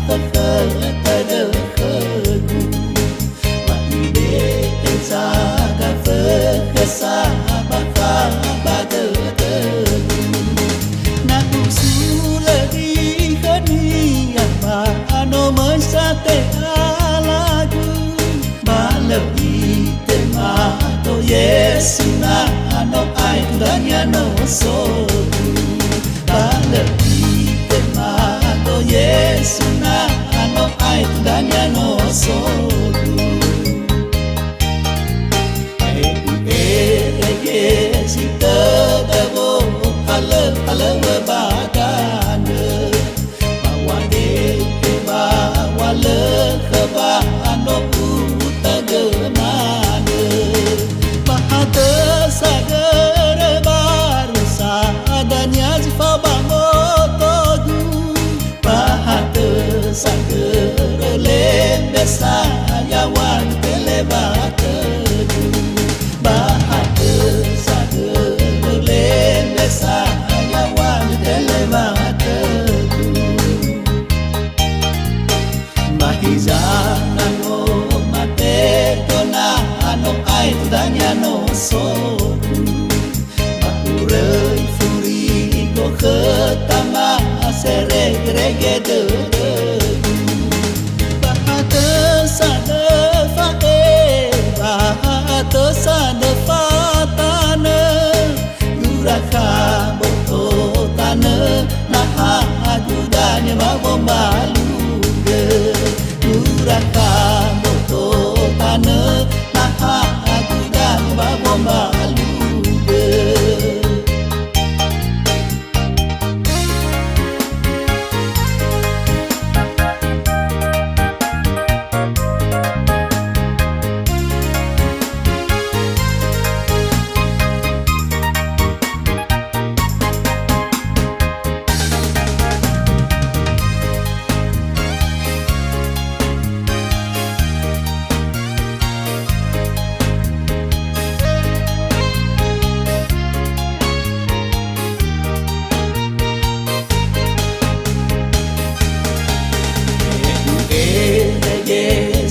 ta khơ ta đơ khơ gu mà ide tensa ga phơ khơ sa ba pha ba đơ đơ gu na ku su le di khơ ni ya ba ano mới sa te ala gu ba le di te ma to yesu na ano ai danya no so ba le di te ma to yesu na ano ai danya no so si te da bo ala ba da ne ba wa de ba wa le kha ba ano ku ta ge na ne ba ha te sa ge re ba ru sa adanya ji fa ba mo to gu ba ha te sa ge re le de sa ya wa te le ba te gu ba ha te sa ge re le de sa ya wa te le ba te gu mahiza na no mate tona ano ai danya no so bakurei furi go khetama sere grege de bahata sa de fa e bahata sa de fa tana yuraka boto tana na ha ajudanya ba bombalu Uraka moto tane naha ajudan ba bomba luge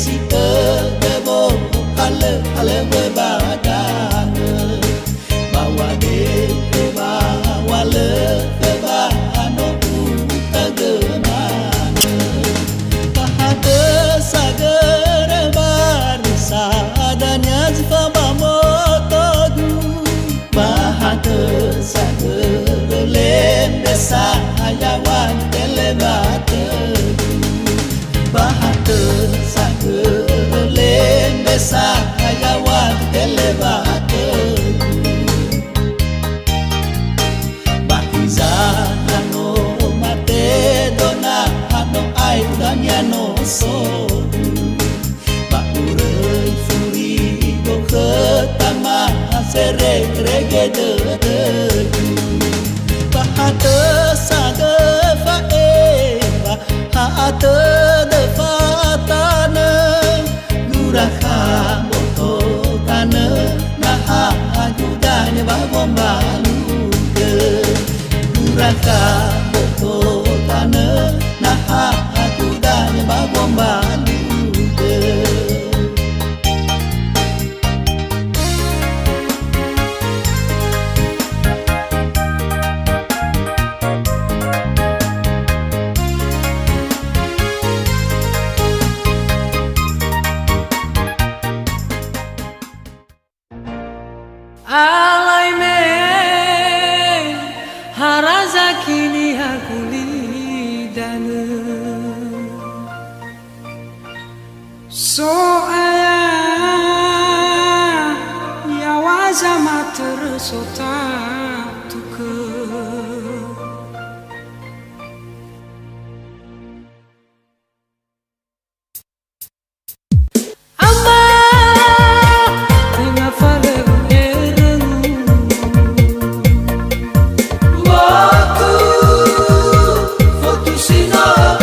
si te de bo ale ba da ne bawa de ba wale ba ano ku ta ge na ne ba te sa ge re ba ru sa adanya ji fa ba mo to gu ba te sa ge re le de sa ya wa te le ba te bahata sa ge le sa ya wa te le ba te bahiza no mate dona ano ai danya no so bakurei furi go khetama sere grege de bahata sa ge fa e bahata de fa tana yuraka moto tana na ajudanya ba bomba luge yuraka moto tana na ajudanya ba bomba luge Alai me haraza kini hakuli dana so aya ya waza mater sota tuke Waktu foto sinal